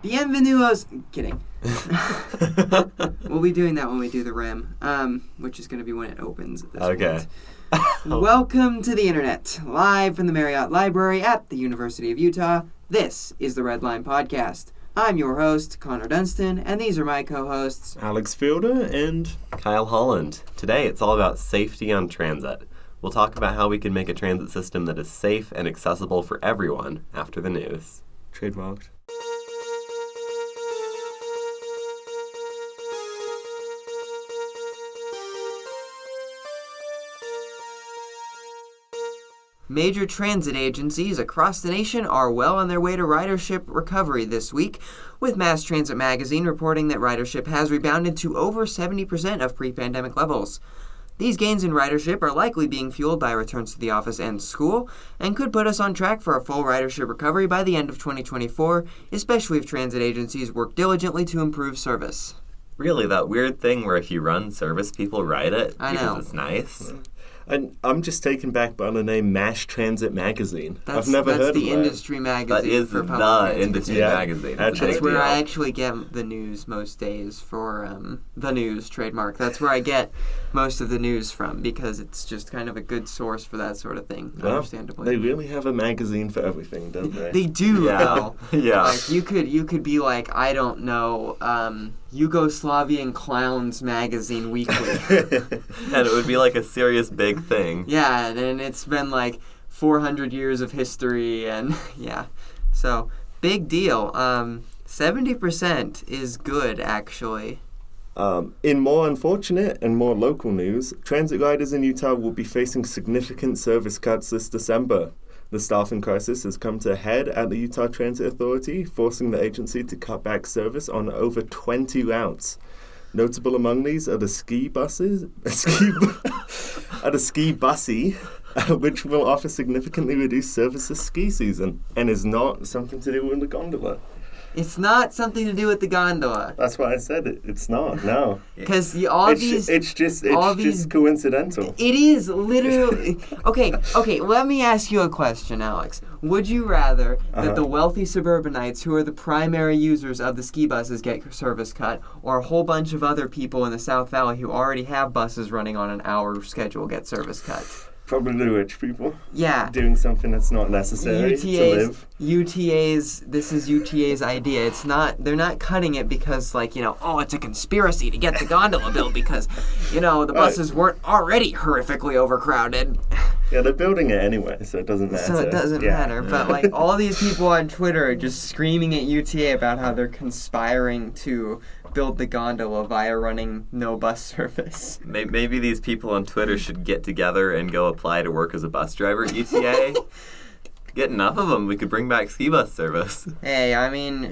Bienvenidos. Kidding. We'll be doing that when we do the rim, which is going to be when it opens at this point. Welcome to the internet, live from the Marriott Library at the University of Utah. This is the Red Line Podcast. I'm your host, Connor Dunstan, and these are my co-hosts, Alex Fielder and Kyle Holland. Today, it's all about safety on transit. We'll talk about how we can make a transit system that is safe and accessible for everyone after the news. trademarked. Major transit agencies across the nation are well on their way to ridership recovery this week, with Mass Transit Magazine reporting that ridership has rebounded to over 70% of pre-pandemic levels. These gains in ridership are likely being fueled by returns to the office and school, and could put us on track for a full ridership recovery by the end of 2024, especially if transit agencies work diligently to improve service. Really, that weird thing where if you run service, people ride it I because know. it's nice. And I'm just taken back by the name Mass Transit Magazine. I've never heard of that. That's the industry magazine. That is for the public industry transportation. magazine. That's It's a That's big where deal. I actually get the news most days for the news trademark. That's where I get most of the news from because it's just kind of a good source for that sort of thing, Well, understandably. They really have a magazine for everything, don't they? They do, Yeah. though. Yeah. Like, you could be like, I don't know, Yugoslavian Clowns Magazine Weekly. And it would be like a serious big thing. Yeah, and it's been like 400 years of history, and yeah. So, big deal. 70% is good, actually. In more unfortunate and more local news, transit riders in Utah will be facing significant service cuts this December. The staffing crisis has come to a head at the Utah Transit Authority, forcing the agency to cut back service on over 20 routes. Notable among these are the ski bussy, which will offer significantly reduced service this ski season, and is not something to do with the gondola. It's not something to do with the gondola. That's why I said it. It's not. No. Because It's just coincidental. It is literally... Okay, let me ask you a question, Alex. Would you rather that the wealthy suburbanites who are the primary users of the ski buses get service cut, or a whole bunch of other people in the South Valley who already have buses running on an hour schedule get service cut? Probably the rich people. Yeah. Doing something that's not necessary to live. This is UTA's idea. It's not, they're not cutting it because, it's a conspiracy to get the gondola built because, the buses weren't already horrifically overcrowded. Yeah, they're building it anyway, so it doesn't matter. So it doesn't matter. But, all these people on Twitter are just screaming at UTA about how they're conspiring to build the gondola via running no bus service. Maybe these people on Twitter should get together and go apply to work as a bus driver at UTA. Get enough of them, we could bring back ski bus service. Hey,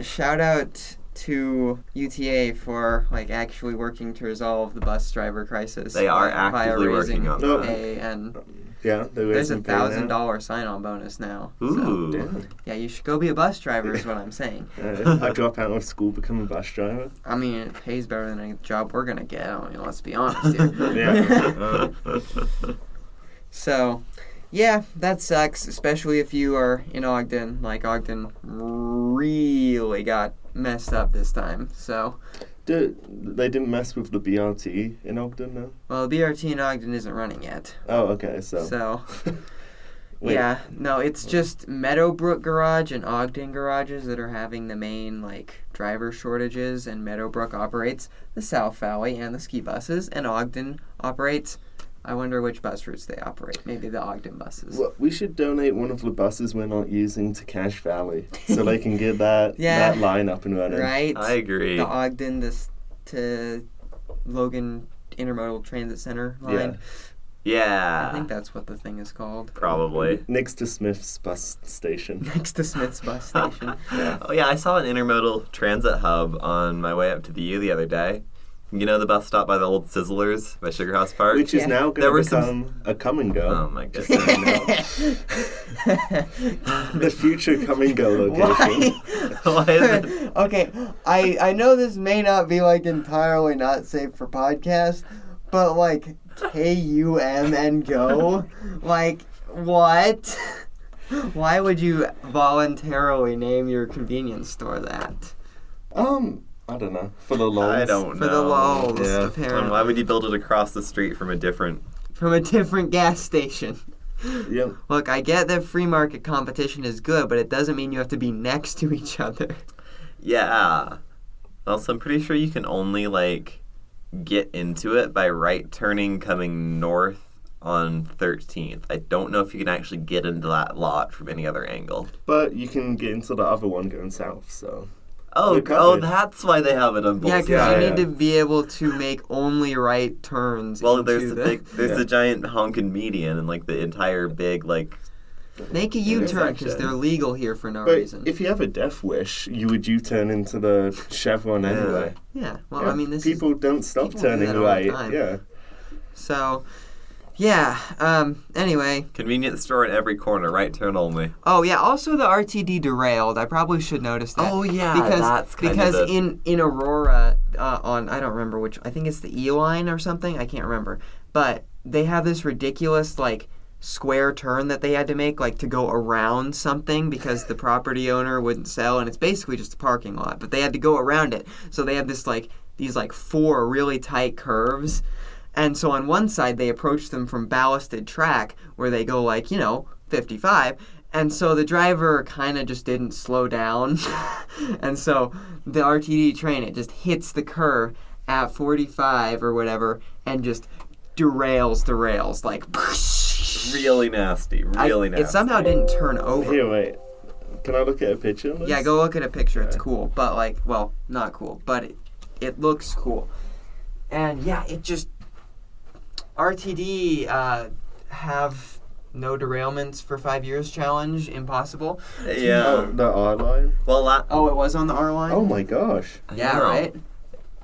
shout out to UTA for actually working to resolve the bus driver crisis. They are actively working on that. Pay and yeah, there's a $1,000 sign-on bonus now. Ooh. So, yeah, you should go be a bus driver is what I'm saying. I drop out of school, become a bus driver. It pays better than a job we're going to get. Let's be honest here. Yeah. So, yeah, that sucks, especially if you are in Ogden. Ogden really got messed up this time, so... They didn't mess with the BRT in Ogden, though? Well, the BRT in Ogden isn't running yet. Oh, okay, so... Yeah, no, it's just Meadowbrook Garage and Ogden garages that are having the main, driver shortages, and Meadowbrook operates the South Valley and the ski buses, and Ogden operates... I wonder which bus routes they operate. Maybe the Ogden buses. Well, we should donate one of the buses we're not using to Cache Valley so they can get that line up and running. Right? I agree. The Ogden to Logan Intermodal Transit Center line. Yeah. I think that's what the thing is called. Probably. Next to Smith's bus station. Next to Smith's bus station. Yeah. Oh, yeah, I saw an intermodal transit hub on my way up to the U the other day. You know the bus stop by the old Sizzlers by Sugar House Park? Which is now going to become a come and go. Oh, my goodness. The future come and go location. Why is it? Okay, I know this may not be entirely not safe for podcasts, but KUM and go? What? Why would you voluntarily name your convenience store that? I don't know. For the lulz. I don't know. For the lulz, Yeah. apparently. And why would you build it across the street from a different... gas station. Yeah. Look, I get that free market competition is good, but it doesn't mean you have to be next to each other. Yeah. Also, I'm pretty sure you can only, get into it by right turning coming north on 13th. I don't know if you can actually get into that lot from any other angle. But you can get into the other one going south, so... Oh, We're covered. that's why they have it on both Yeah, sides. because you Yeah. need to be able to make only right turns. Well, into there's a giant honking median and the entire big Make a U-turn because intersection. they're legal here for no But reason. if you have a death wish, you would U-turn into the chevron anyway. Yeah, well, Yeah, I mean, this people don't stop people do turning that all the right. time. Yeah. So, anyway. convenience store at every corner, right turn only. Oh, yeah, also the RTD derailed. I probably should notice that. Oh, yeah, because, that's kind because of in Aurora, on, I don't remember which, I think it's the E line or something, I can't remember. But they have this ridiculous, square turn that they had to make, to go around something because the property owner wouldn't sell, and it's basically just a parking lot, but they had to go around it. So they have this, these, 4 really tight curves. And so on one side, they approach them from ballasted track where they go 55. And so the driver kind of just didn't slow down. And so the RTD train, it just hits the curve at 45 or whatever and just derails the rails. really nasty, really nasty. It somehow didn't turn over. Here, wait. Can I look at a picture of this? Yeah, go look at a picture. It's cool. But not cool. But it looks cool. And yeah, it just... RTD have no derailments for 5 years challenge. Impossible. Yeah. Oh, the R line? Well, Oh, it was on the R line? Oh my gosh. yeah, know. right?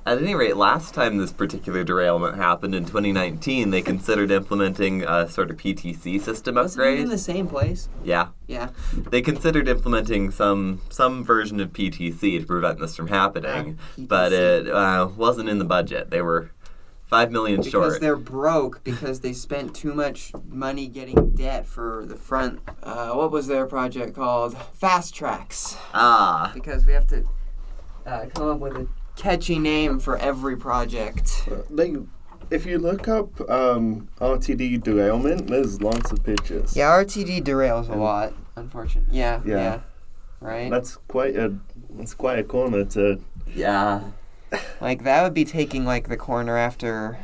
At any rate, last time this particular derailment happened in 2019, they considered implementing a sort of PTC system Wasn't it upgrade. in the same place? Yeah. Yeah. They considered implementing some version of PTC to prevent this from happening, PTC. but it wasn't in the budget. They were $5 million Because short. they're broke because they spent too much money getting debt for the front. What was their project called? Fast Tracks. Ah. Because we have to come up with a catchy name for every project. If you look up RTD derailment, there's lots of pictures. Yeah, RTD derails a lot, unfortunately. Yeah. Right? That's quite a corner to... Yeah. That would be taking, the corner after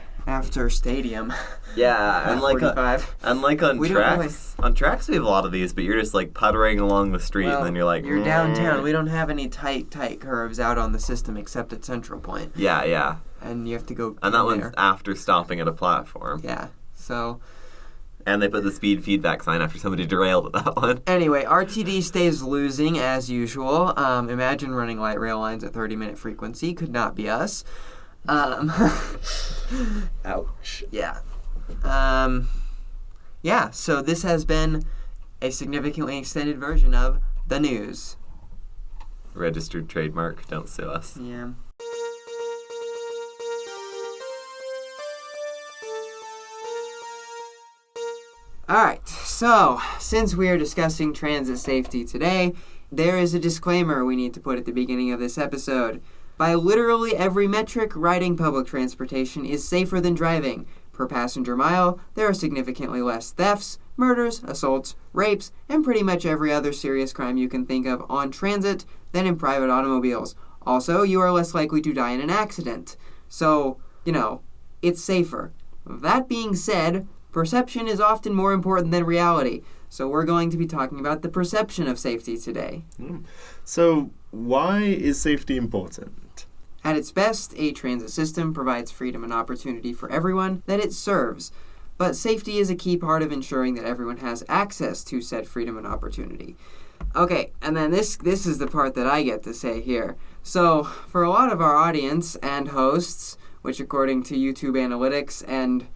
Stadium. Yeah, and 45. on We don't tracks, on tracks we have a lot of these, but you're just puttering along the street, and then you're like, You're downtown. We don't have any tight curves out on the system except at Central Point. Yeah, And you have to go and that in one's there. after stopping at a platform. Yeah. So, And they put the speed feedback sign after somebody derailed at that one. anyway, RTD stays losing as usual. Imagine running light rail lines at 30-minute frequency. Could not be us. Ouch. Yeah. So this has been a significantly extended version of the news. Registered trademark, don't sue us. Yeah. Alright, so since we are discussing transit safety today, there is a disclaimer we need to put at the beginning of this episode. By literally every metric, riding public transportation is safer than driving. Per passenger mile, there are significantly less thefts, murders, assaults, rapes, and pretty much every other serious crime you can think of on transit than in private automobiles. Also, you are less likely to die in an accident. So, it's safer. That being said, perception is often more important than reality. So we're going to be talking about the perception of safety today. So, why is safety important? At its best, a transit system provides freedom and opportunity for everyone that it serves. But safety is a key part of ensuring that everyone has access to said freedom and opportunity. Okay, and then this is the part that I get to say here. So, for a lot of our audience and hosts, which according to YouTube analytics and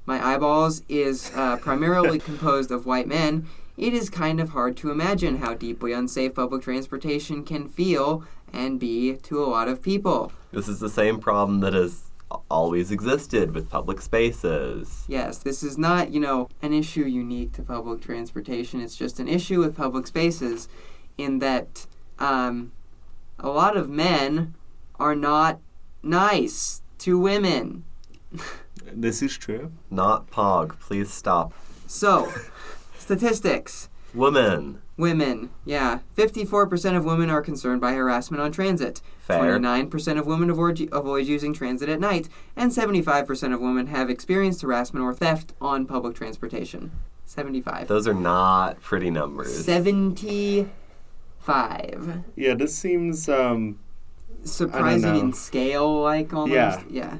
my eyeballs is primarily composed of white men, it is kind of hard to imagine how deeply unsafe public transportation can feel and be to a lot of people. This is the same problem that has always existed with public spaces. Yes, this is not, an issue unique to public transportation. It's just an issue with public spaces in that a a lot of men are not nice to women. This is true. Not Pog. Please stop. So, statistics. Women. Women, yeah. 54% of women are concerned by harassment on transit. Fair. 29% of women avoid using transit at night. And 75% of women have experienced harassment or theft on public transportation. 75. Those are not pretty numbers. 75. Yeah, this seems Surprising in scale, like, almost. Yeah.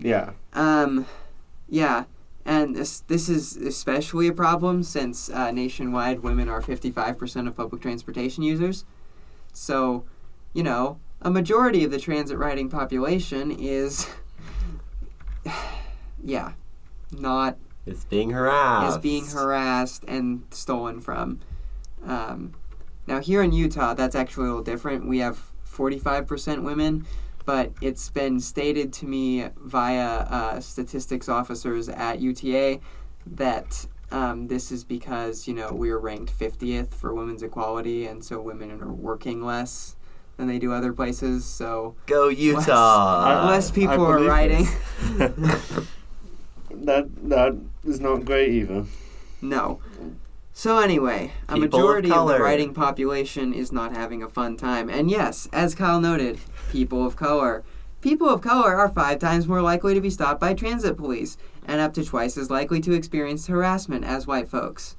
Yeah. And this is especially a problem since nationwide women are 55% of public transportation users. So, a majority of the transit riding population is, not... It's being harassed. Is being harassed and stolen from. Now, here in Utah, that's actually a little different. We have 45% women. But it's been stated to me via statistics officers at UTA that this is because, we're ranked 50th for women's equality, and so women are working less than they do other places. So go Utah! Less people are riding. That is not great either. No. So anyway, a majority of the riding population is not having a fun time. And yes, as Kyle noted, people of color. People of color are 5 times more likely to be stopped by transit police and up to twice as likely to experience harassment as white folks.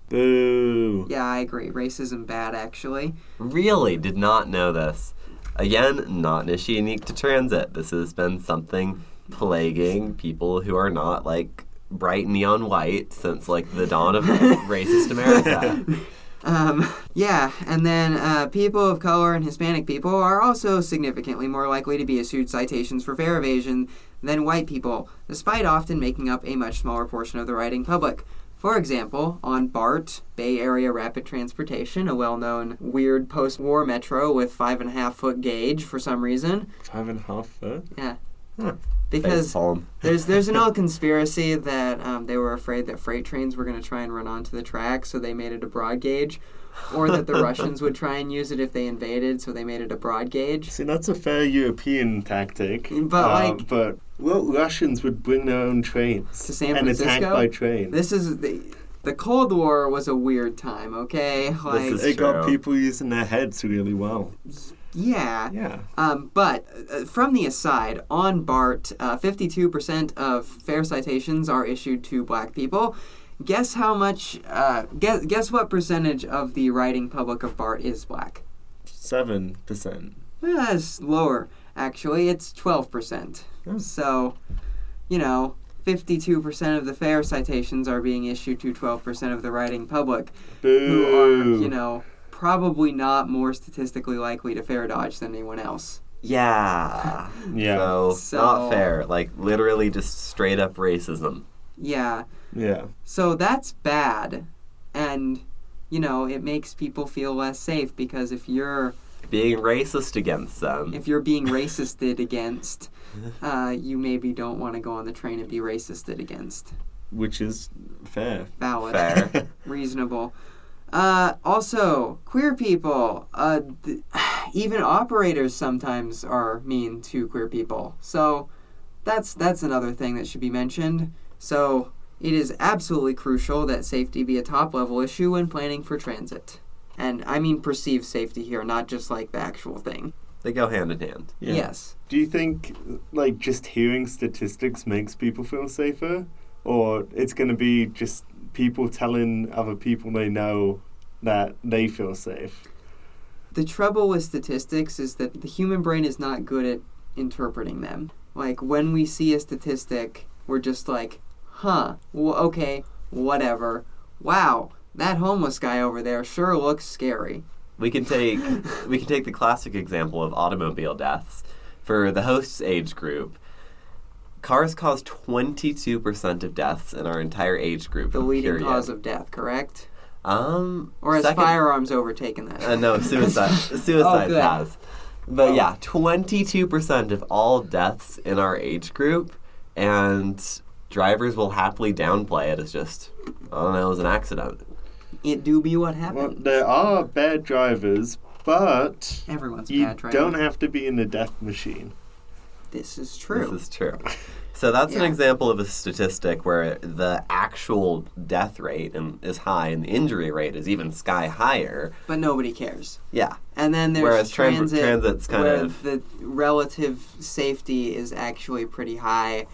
Boo. Yeah, I agree. Racism bad, actually. Really did not know this. Again, not an issue unique to transit. This has been something plaguing people who are not, bright neon white since, the dawn of racist America. Yeah, and then people of color and Hispanic people are also significantly more likely to be issued citations for fare evasion than white people, despite often making up a much smaller portion of the riding public. For example, on BART, Bay Area Rapid Transportation, a well-known weird post-war metro with 5.5-foot gauge for some reason. 5.5 foot? Yeah. Huh. Because there's an old conspiracy that they were afraid that freight trains were going to try and run onto the track, so they made it a broad gauge, or that the Russians would try and use it if they invaded, so they made it a broad gauge. See, that's a fair European tactic. But Russians would bring their own trains to San Francisco and attack by train. This is the Cold War was a weird time. Okay, It got people using their heads really well. Yeah. But from the aside, on BART, 52% of fare citations are issued to black people. Guess how much? Guess what percentage of the riding public of BART is black? 7%. It's lower, actually. It's 12%. Oh. So, 52% of the fare citations are being issued to 12% of the riding public, Boo. who are, probably not more statistically likely to fare dodge than anyone else. Yeah. Yeah. So, not fair. Literally just straight up racism. Yeah. Yeah. So that's bad. And, it makes people feel less safe because if you're being racist against them. If you're being racisted against, you maybe don't want to go on the train and be racisted against. Which is fair. Valid. Fair. Reasonable. Also, queer people, even operators sometimes are mean to queer people. So that's another thing that should be mentioned. So it is absolutely crucial that safety be a top-level issue when planning for transit. And I mean perceived safety here, not just the actual thing. They go hand in hand. Yeah. Yes. Do you think, just hearing statistics makes people feel safer? Or it's going to be just people telling other people they know that they feel safe? The trouble with statistics is that the human brain is not good at interpreting them. When we see a statistic, we're just okay, whatever. Wow, that homeless guy over there sure looks scary. We can take the classic example of automobile deaths. For the host's age group, cars cause 22% of deaths in our entire age group. The leading cause of death, correct? Or has firearms overtaken that? No, suicide. Suicide has. But 22% of all deaths in our age group, and drivers will happily downplay it as just, it was an accident. It do be what happened. Well, there are bad drivers, But Everyone's a you bad driver. don't have to be in a death machine. This is true. This is true. So that's an Yeah. example of a statistic where the actual death rate is high and the injury rate is even sky higher. But nobody cares. Yeah. And then there's Whereas transit, transit's kind where of... the relative safety is actually pretty high,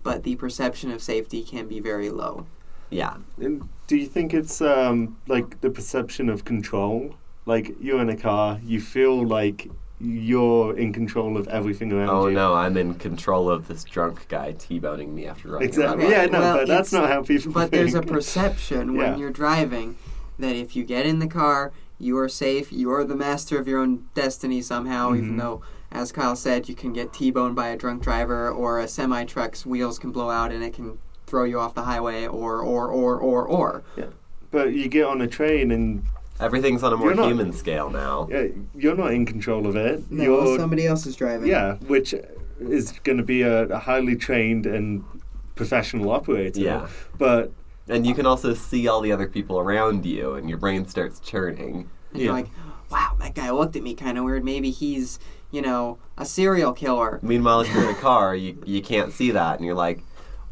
but the perception of safety can be very low. Yeah. And do you think it's like the perception of control? Like you're in a car, you feel like you're in control of everything around Oh you. no, I'm in control of this drunk guy T-boning me after running Exactly. around. Yeah, no, Well, but that's it's- not how people But think. there's a perception when Yeah. you're driving that if you get in the car, you are safe, you are the master of your own destiny somehow, even Mhm. though, as Kyle said, you can get T-boned by a drunk driver, or a semi-truck's wheels can blow out and it can throw you off the highway, or. But you get on a train and Everything's on a more You're not- human scale now. you're not in control of it. No, You're somebody else is driving. Yeah, which is going to be a highly trained and professional operator. Yeah. But And you can also see all the other people around you and your brain starts churning. And you're Yeah. like, wow, that guy looked at me kind of weird. Maybe he's, a serial killer. Meanwhile, if you're in a car, you can't see that and you're like,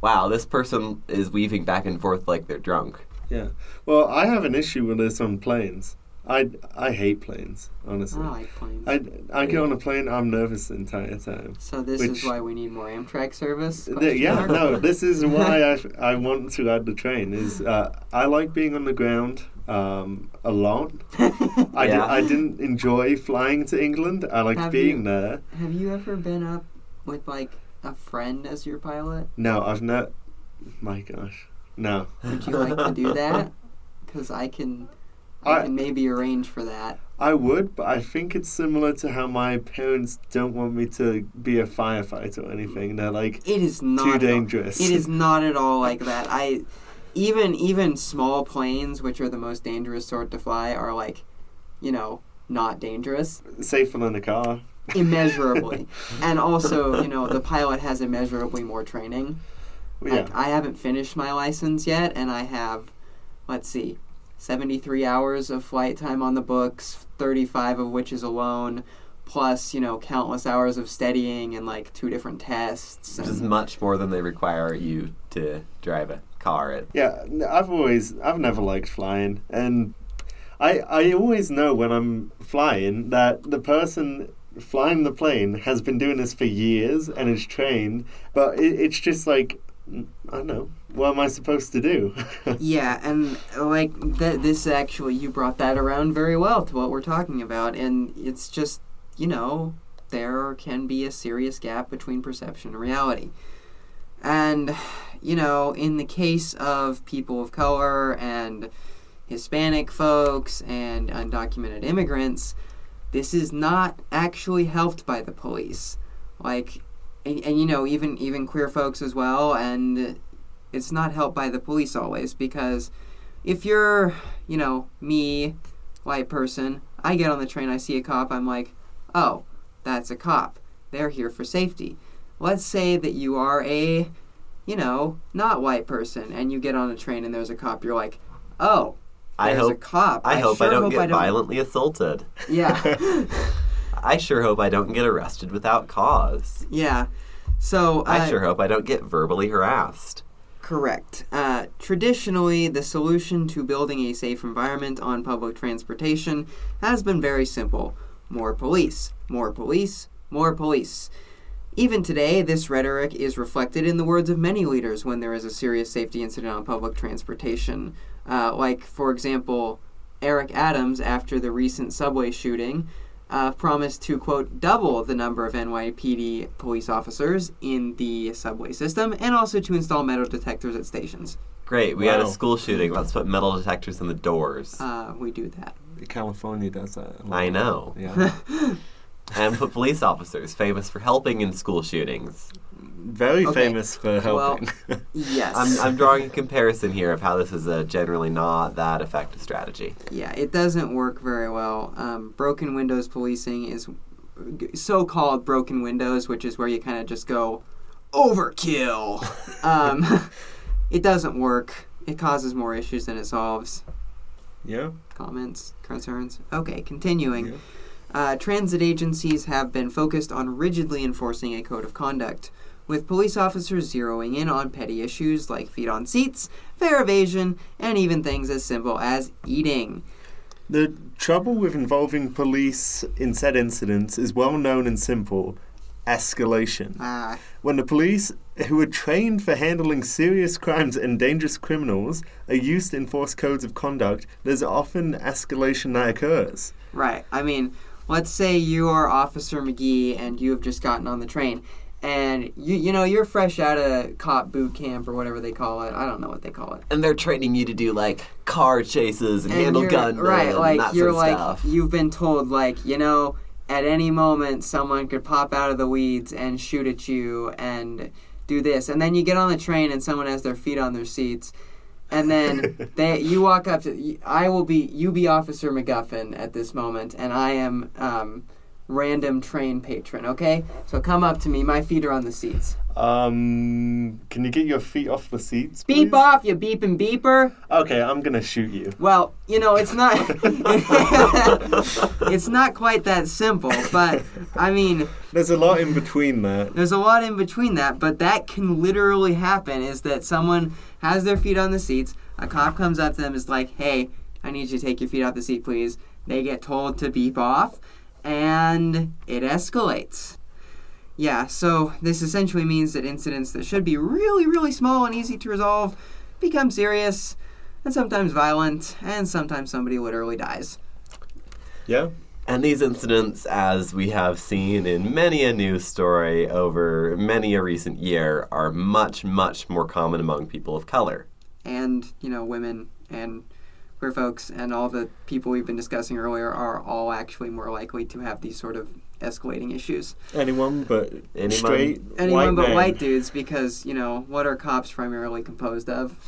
wow, this person is weaving back and forth like they're drunk. yeah, well, I have an issue with this on planes. I hate planes, I honestly. like planes. I get on a plane, I'm nervous the entire time. So this is Which- why we need more Amtrak service? Yeah, Question mark? no, this is why I want to add the train. Is I like being on the ground a lot. Yeah. I didn't enjoy flying to England. I liked Have being you- there. Have you ever been up with, a friend as your pilot? No, I've not. My gosh, no. Would you like to do that? Because I can maybe arrange for that. I would, but I think it's similar to how my parents don't want me to be a firefighter or anything. They're like, It is not too at all- dangerous. It is not at all like that. Even small planes, which are the most dangerous sort to fly, are not dangerous safer than a car. immeasurably. And also, the pilot has immeasurably more training. Yeah. I haven't finished my license yet, and I have, 73 hours of flight time on the books, 35 of which is alone, plus, countless hours of steadying and, 2 different tests. Which is and- much more than they require you to drive a car at. Yeah, I've never liked flying, and I always know when I'm flying that the person flying the plane has been doing this for years and is trained, but it's just like, I don't know, what am I supposed to do? Yeah, and this actually, you brought that around very well to what we're talking about, and it's just, there can be a serious gap between perception and reality. And, in the case of people of color and Hispanic folks and undocumented immigrants, this is not actually helped by the police. Even queer folks as well, and it's not helped by the police always, because if you're, me, white person, I get on the train, I see a cop, I'm like, oh, that's a cop. They're here for safety. Let's say that you are a, not white person, and you get on a train and there's a cop, you're like, oh, there's a cop. I hope I sure don't get violently assaulted. Yeah. I sure hope I don't get arrested without cause. Yeah. So I sure hope I don't get verbally harassed. Correct. Traditionally, the solution to building a safe environment on public transportation has been very simple. More police. More police. More police. Even today, this rhetoric is reflected in the words of many leaders when there is a serious safety incident on public transportation. For example, Eric Adams, after the recent subway shooting, promised to, quote, double the number of NYPD police officers in the subway system, and also to install metal detectors at stations. Great, we had a Wow. school shooting. Let's put metal detectors in the doors. We do that. California does that a lot. I know. Yeah. And put police officers, famous for helping in school shootings. Very Okay. famous for helping. Yes. I'm drawing a comparison here of how this is a generally not that effective strategy. Yeah, it doesn't work very well. Broken windows policing is so-called broken windows, which is where you kind of just go, overkill. It doesn't work. It causes more issues than it solves. Yeah. Comments? Concerns? Okay, continuing. Yeah. transit agencies have been focused on rigidly enforcing a code of conduct, with police officers zeroing in on petty issues like feet on seats, fare evasion, and even things as simple as eating. The trouble with involving police in said incidents is well known and simple: escalation. When the police, who are trained for handling serious crimes and dangerous criminals, are used to enforce codes of conduct, there's often escalation that occurs. Right. I mean, let's say you are Officer McGee and you have just gotten on the train, and you're fresh out of cop boot camp or whatever they call it. I don't know what they call it. And they're training you to do like car chases and handle gunmen, right? Like and that you're sort of like stuff. You've been told at any moment someone could pop out of the weeds and shoot at you and do this, and then you get on the train and someone has their feet on their seats, and then you walk up to you be Officer MacGuffin at this moment, and I am random train patron. Okay, so come up to me. My feet are on the seats. Can you get your feet off the seats, please? Beep off, you beeping beeper. Okay, I'm gonna shoot you. Well, it's not it's not quite that simple, but I mean, There's a lot in between that. there's a lot in between that, but that can literally happen, is that someone has their feet on the seats, a cop comes up to them, is like, hey, I need you to take your feet off the seat, please. They get told to beep off, and it escalates. Yeah, so this essentially means that incidents that should be really, really small and easy to resolve become serious, and sometimes violent, and sometimes somebody literally dies. Yeah. And these incidents, as we have seen in many a news story over many a recent year, are much, much more common among people of color. And, women and queer folks and all the people we've been discussing earlier are all actually more likely to have these sort of escalating issues. Anyone but straight Anyone white but men. white dudes, because, what are cops primarily composed of?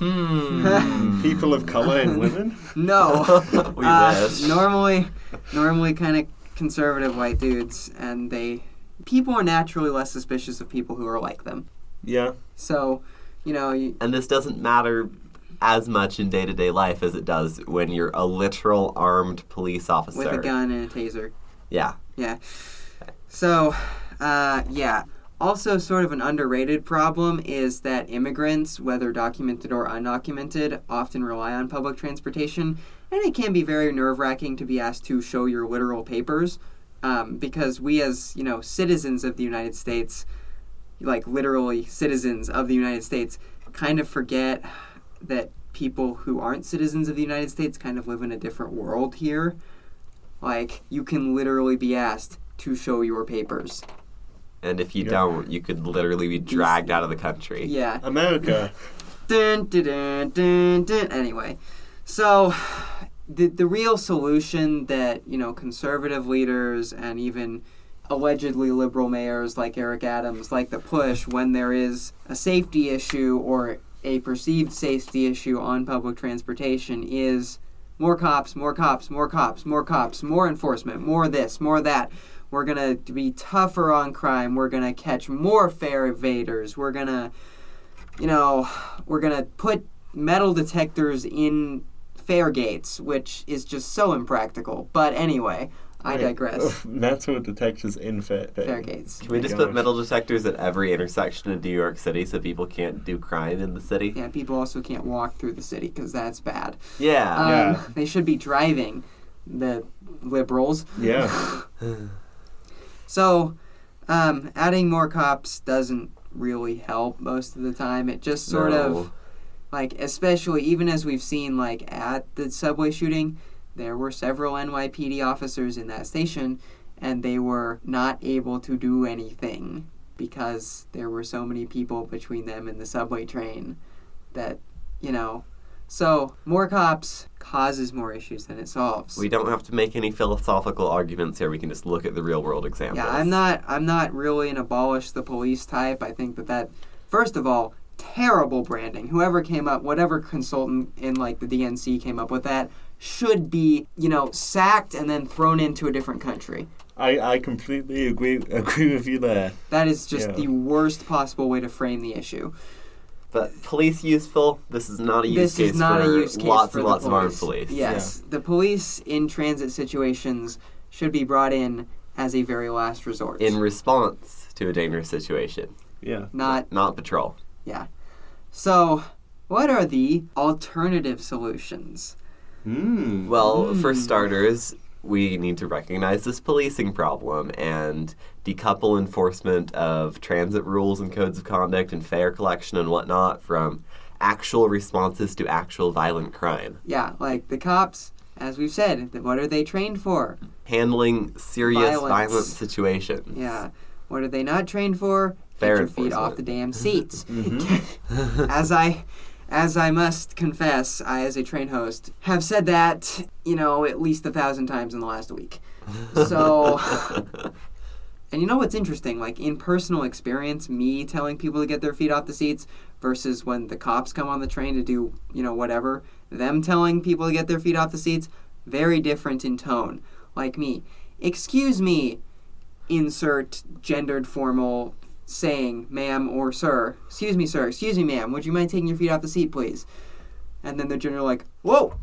People of color and women? No. We wish. Normally kind of conservative white dudes, and people are naturally less suspicious of people who are like them. Yeah. So, And this doesn't matter as much in day-to-day life as it does when you're a literal armed police officer. with a gun and a taser. Yeah. Yeah. So, yeah. Also, sort of an underrated problem is that immigrants, whether documented or undocumented, often rely on public transportation, and it can be very nerve-wracking to be asked to show your literal papers, because we as, citizens of the United States, like literally citizens of the United States, kind of forget that people who aren't citizens of the United States kind of live in a different world here. Like, you can literally be asked to show your papers. And if you don't, you could literally be dragged out of the country. Yeah. America. Dun, dun, dun, dun, dun. Anyway, so the real solution that, conservative leaders and even allegedly liberal mayors like Eric Adams like to push when there is a safety issue or a perceived safety issue on public transportation is more cops, more cops, more cops, more cops, more enforcement, more this, more that. We're going to be tougher on crime. We're going to catch more fare evaders. We're going to put metal detectors in fare gates, which is just so impractical. But anyway, I digress. Metal detectors in fare gates. Can we just put metal detectors at every intersection in New York City so people can't do crime in the city? Yeah, people also can't walk through the city because that's bad. Yeah. They should be driving, the liberals. Yeah. So, adding more cops doesn't really help most of the time. It just sort of, especially even as we've seen, at the subway shooting, there were several NYPD officers in that station, and they were not able to do anything because there were so many people between them and the subway train that, So, more cops causes more issues than it solves. We don't have to make any philosophical arguments here. We can just look at the real-world examples. Yeah, I'm not really an abolish the police type. I think that first of all, terrible branding. Whoever came up, whatever consultant in the DNC came up with that, should be, sacked and then thrown into a different country. I completely agree with you there. That is just the worst possible way to frame the issue. But police useful? This is not a use case for lots and lots of armed police. Yes. The police in transit situations should be brought in as a very last resort. In response to a dangerous situation. Yeah. Not patrol. Yeah. So, what are the alternative solutions? Well, for starters, we need to recognize this policing problem and decouple enforcement of transit rules and codes of conduct and fare collection and whatnot from actual responses to actual violent crime. Yeah, like the cops, as we've said, what are they trained for? Handling serious violent situations. Yeah. What are they not trained for? Fare Get your feet enforcement. off the damn seats. As I must confess, I, as a train host, have said that, at least 1,000 times in the last week. So, and you know what's interesting? Like, in personal experience, me telling people to get their feet off the seats versus when the cops come on the train to do, whatever, them telling people to get their feet off the seats, very different in tone. Like me, excuse me, insert gendered formal saying, ma'am or sir. Excuse me, sir. Excuse me, ma'am. Would you mind taking your feet off the seat, please? And then they're generally like, whoa!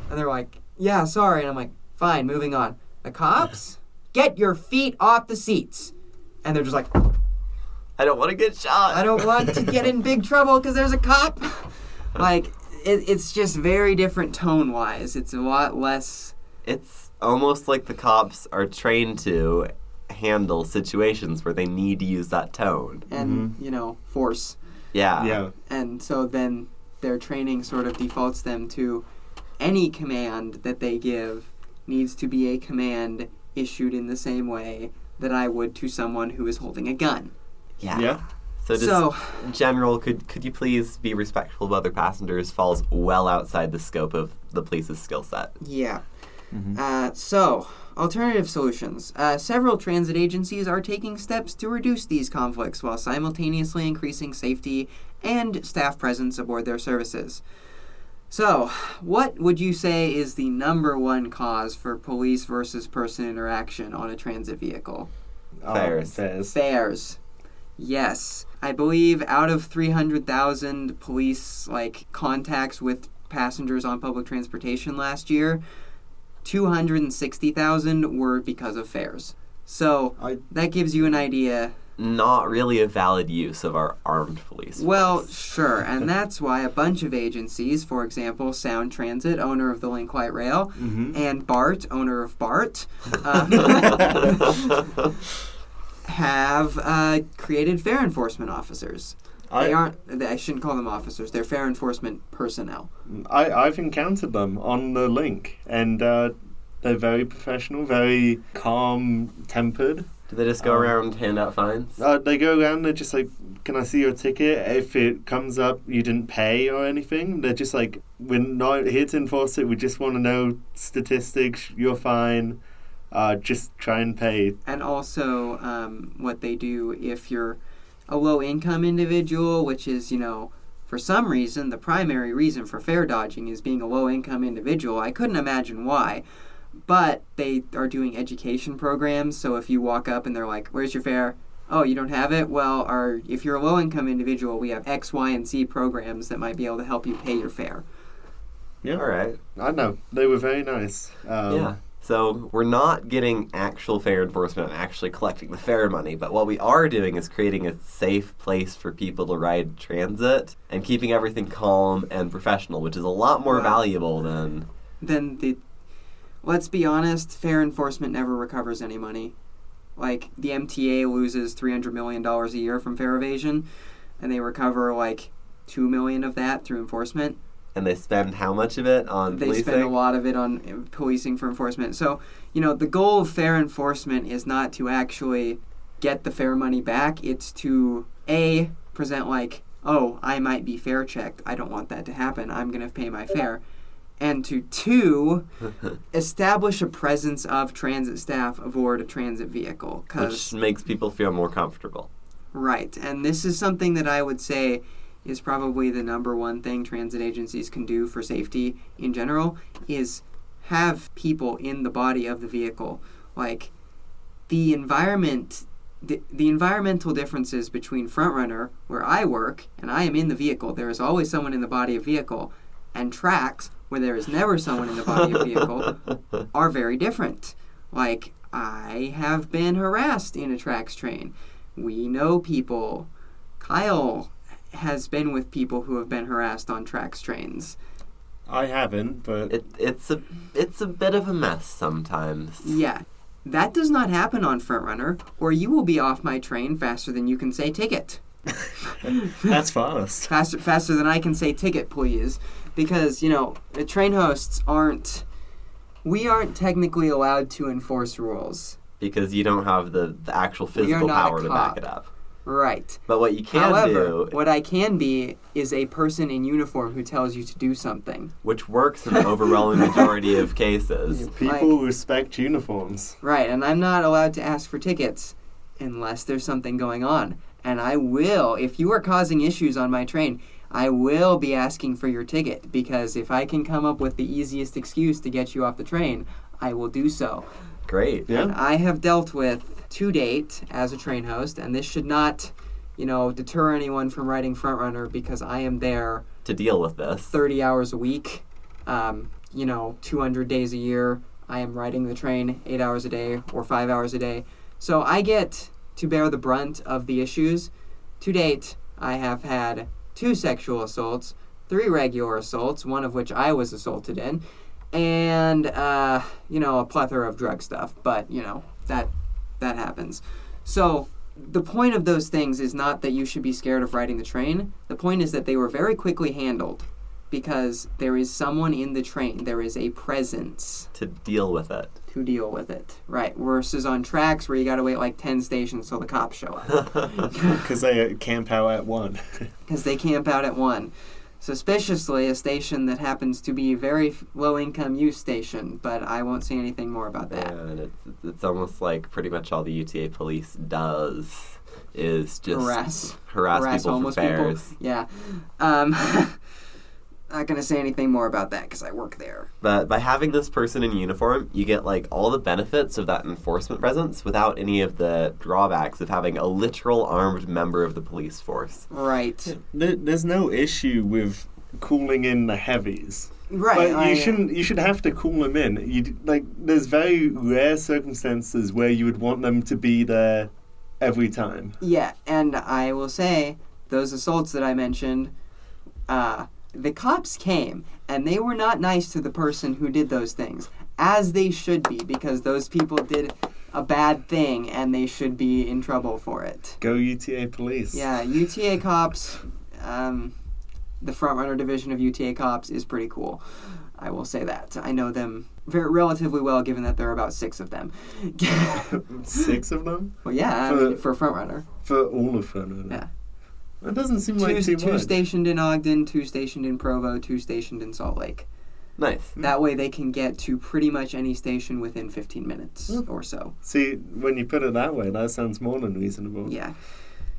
And they're like, yeah, sorry. And I'm like, fine, moving on. The cops? Get your feet off the seats. And they're just like, I don't want to get shot. I don't want to get in big trouble because there's a cop. Like, it's just very different tone-wise. It's a lot less... It's almost like the cops are trained to handle situations where they need to use that tone. And, force. Yeah. And so then their training sort of defaults them to any command that they give needs to be a command issued in the same way that I would to someone who is holding a gun. Yeah. So General, could you please be respectful of other passengers falls well outside the scope of the police's skill set. Yeah. So, alternative solutions. Several transit agencies are taking steps to reduce these conflicts while simultaneously increasing safety and staff presence aboard their services. So, what would you say is the number one cause for police versus person interaction on a transit vehicle? Fares. Yes. I believe out of 300,000 police contacts with passengers on public transportation last year, 260,000 were because of fares. So that gives you an idea. Not really a valid use of our armed police force. Well, sure, and that's why a bunch of agencies, for example, Sound Transit, owner of the Link Light Rail, and BART, owner of BART, have created fare enforcement officers. I shouldn't call them officers. They're fare enforcement personnel. I've encountered them on the link, and they're very professional, very calm-tempered. Do they just go around and hand out fines? They go around, they're just like, can I see your ticket? If it comes up you didn't pay or anything, they're just like, we're not here to enforce it, we just want to know statistics, you're fine, just try and pay. And also what they do if you're a low-income individual, which is, for some reason, the primary reason for fare dodging is being a low-income individual. I couldn't imagine why. But they are doing education programs, so if you walk up and they're like, where's your fare? Oh, you don't have it? Well, if you're a low-income individual, we have X, Y, and Z programs that might be able to help you pay your fare. Yeah. All right. I know. They were very nice. Yeah. So we're not getting actual fare enforcement and actually collecting the fare money, but what we are doing is creating a safe place for people to ride transit and keeping everything calm and professional, which is a lot more valuable than the... Let's be honest, fare enforcement never recovers any money. Like, the MTA loses $300 million a year from fare evasion, and they recover $2 million of that through enforcement. And they spend how much of it on policing? They spend a lot of it on policing for enforcement. So, the goal of fare enforcement is not to actually get the fare money back. It's to, A, present oh, I might be fare checked. I don't want that to happen. I'm going to pay my fare. And to, 2, establish a presence of transit staff aboard a transit vehicle. Which makes people feel more comfortable. Right. And this is something that I would say is probably the number one thing transit agencies can do for safety in general, is have people in the body of the vehicle. The environmental differences between Frontrunner, where I work, and I am in the vehicle, there is always someone in the body of vehicle, and Tracks, where there is never someone in the body of vehicle, are very different. I have been harassed in a tracks train. We know people. Kyle has been with people who have been harassed on tracks trains. I haven't, but It's a bit of a mess sometimes. Yeah. That does not happen on Frontrunner, or you will be off my train faster than you can say ticket. that's fast. Faster than I can say ticket, please. Because, the train hosts we aren't technically allowed to enforce rules. Because you don't have the actual We are physical not a power to cop. back it up. Right. But what you can However, do, what I can be is a person in uniform who tells you to do something. which works in the overwhelming majority of cases, People respect uniforms. Right, and I'm not allowed to ask for tickets unless there's something going on. And I will, if you are causing issues on my train, I will be asking for your ticket, because if I can come up with the easiest excuse to get you off the train, I will do so. great. Yeah. And I have dealt with, to date, as a train host, and this should not, deter anyone from riding Frontrunner, because I am there To deal with this. 30 hours a week, 200 days a year. I am riding the train 8 hours a day or 5 hours a day. So I get to bear the brunt of the issues. To date, I have had 2 sexual assaults, 3 regular assaults, one of which I was assaulted in, and, a plethora of drug stuff. But, that happens. So the point of those things is not that you should be scared of riding the train. The point is that they were very quickly handled, because there is someone in the train. There is a presence To deal with it. to deal with it. Right. Versus on tracks where you got to wait like 10 stations till the cops show up. Because they camp out at 1. Because they camp out at 1. Suspiciously, a station that happens to be very low-income use station, but I won't say anything more about that. And it's almost like pretty much all the UTA police does is just harass people for homeless fares. people. Yeah. Not going to say anything more about that because I work there. But by having this person in uniform, you get like all the benefits of that enforcement presence without any of the drawbacks of having a literal armed member of the police force. Right. There's no issue with cooling in the heavies. Right. But you should have to cool them in. There's very rare circumstances where you would want them to be there every time. Yeah, and I will say, those assaults that I mentioned, the cops came, and they were not nice to the person who did those things, as they should be, because those people did a bad thing, and they should be in trouble for it. Go UTA police. Yeah, UTA cops, the Frontrunner division of UTA cops is pretty cool. I will say that. I know them relatively well, given that there are about 6 of them. 6 of them? Well, yeah, for Frontrunner. For all of Frontrunner? Yeah. That doesn't seem like too much. 2 stationed in Ogden, 2 stationed in Provo, 2 stationed in Salt Lake. Nice. That way they can get to pretty much any station within 15 minutes or so. See, when you put it that way, that sounds more than reasonable. Yeah.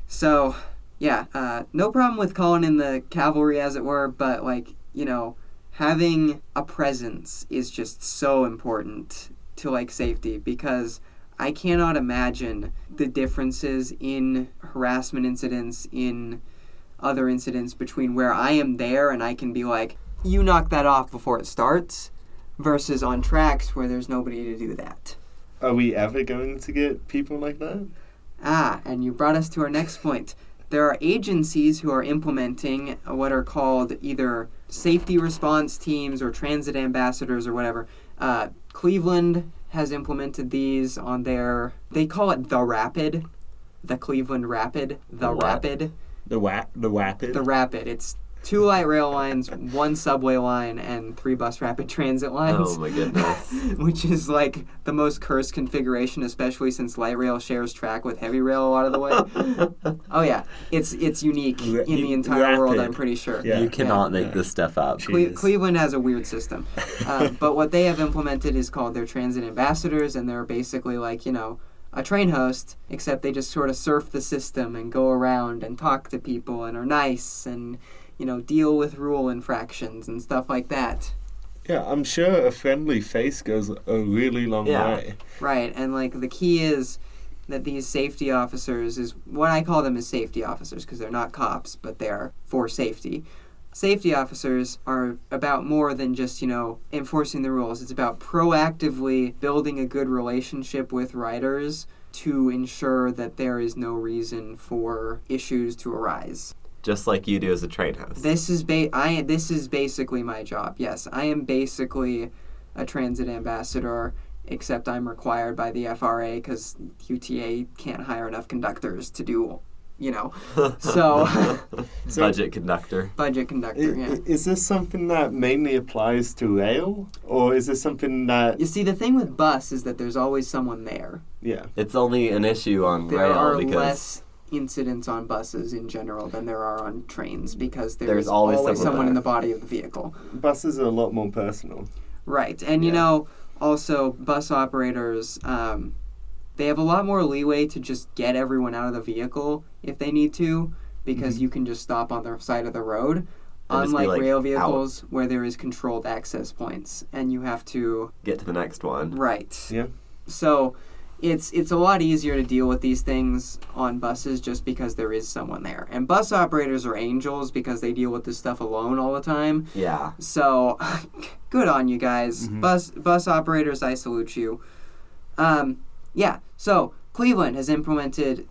So, yeah, no problem with calling in the cavalry, as it were, but, having a presence is just so important to, safety, because I cannot imagine the differences in harassment incidents, in other incidents, between where I am there and I can be like, you knock that off before it starts, versus on tracks where there's nobody to do that. Are we ever going to get people like that? And you brought us to our next point. There are agencies who are implementing what are called either safety response teams or transit ambassadors or whatever. Cleveland has implemented these on they call it the Rapid, the Cleveland Rapid, the What? Rapid. The Rapid? The Rapid. It's 2 light rail lines, 1 subway line, and 3 bus rapid transit lines. Oh my goodness. Which is the most cursed configuration, especially since light rail shares track with heavy rail a lot of the way. Oh yeah, it's unique in the entire world, I'm pretty sure. Yeah. You cannot make this stuff up. Cleveland has a weird system. But what they have implemented is called their transit ambassadors, and they're basically a train host, except they just sort of surf the system and go around and talk to people and are nice and deal with rule infractions and stuff like that. Yeah, I'm sure a friendly face goes a really long way. Right, and the key is that these safety officers, is what I call them, is safety officers, because they're not cops, but they're for safety. safety officers are about more than just, enforcing the rules. It's about proactively building a good relationship with riders to ensure that there is no reason for issues to arise. Just like you do as a train host. This is basically my job. Yes, I am basically a transit ambassador, except I'm required by the FRA because UTA can't hire enough conductors to do, so... Budget conductor. Budget conductor, yeah. Is this something that mainly applies to rail? Or is this something that... You see, the thing with bus is that there's always someone there. Yeah. It's only an issue on There rail are because... less incidents on buses in general than there are on trains because There's there's always someone there. in the body of the vehicle. Buses are a lot more personal. Right. And, also bus operators, they have a lot more leeway to just get everyone out of the vehicle if they need to because you can just stop on the side of the road. And just be, Unlike rail out. vehicles where there is controlled access points and you have to... Get to the next one. Right. Yeah. So it's a lot easier to deal with these things on buses just because there is someone there. And bus operators are angels because they deal with this stuff alone all the time. Yeah. So good on you guys. Bus operators, I salute you. So Cleveland has implemented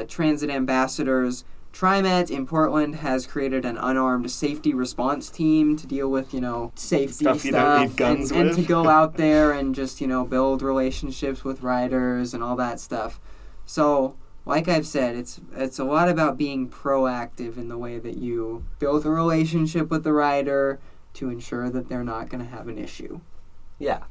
transit ambassadors. TriMet in Portland has created an unarmed safety response team to deal with, safety Stuff you don't need guns and with. to go out there and just, build relationships with riders and all that stuff. So, like I've said, it's a lot about being proactive in the way that you build a relationship with the rider to ensure that they're not going to have an issue. Yeah.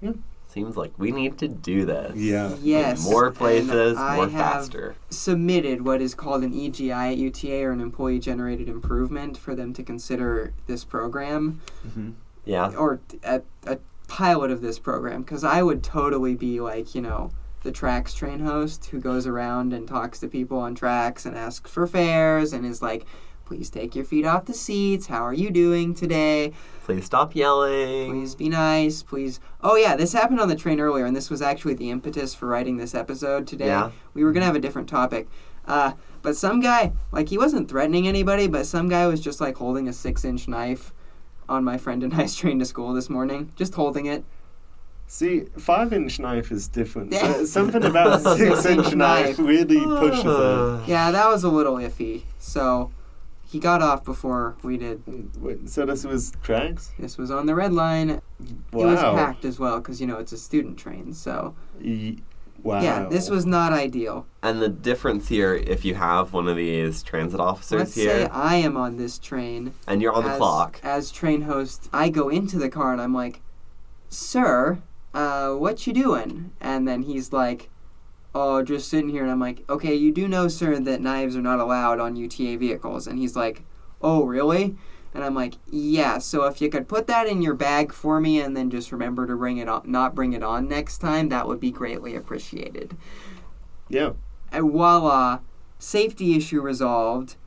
Seems like we need to do this. Yeah. Yes. More places, and more I have faster. submitted what is called an EGI at UTA, or an employee-generated improvement, for them to consider this program. Yeah. Or a pilot of this program, because I would totally be like, the tracks train host who goes around and talks to people on tracks and asks for fares and is like, please take your feet off the seats. How are you doing today? Please stop yelling. Please be nice. Please. Oh, yeah, this happened on the train earlier, and this was actually the impetus for writing this episode today. Yeah. We were going to have a different topic. But some guy, he wasn't threatening anybody, but some guy was just, holding a 6-inch knife on my friend and I's train to school this morning. Just holding it. See, 5-inch knife is different. Something about a 6-inch knife really pushes it. Yeah, that was a little iffy. So he got off before we did. Wait, so this was tracks? This was on the red line. Wow. It was packed as well because, it's a student train. So, wow. yeah, this was not ideal. And the difference here, if you have one of these transit officers Let's here, say I am on this train. and you're on the clock. As train host, I go into the car and I'm like, sir, what you doing? And then he's like, oh, just sitting here. And I'm like, okay, you do know, sir, that knives are not allowed on UTA vehicles. And he's like, oh, really? And I'm like, yeah, so if you could put that in your bag for me and then just remember to not bring it on next time, that would be greatly appreciated. Yeah. And voila, safety issue resolved,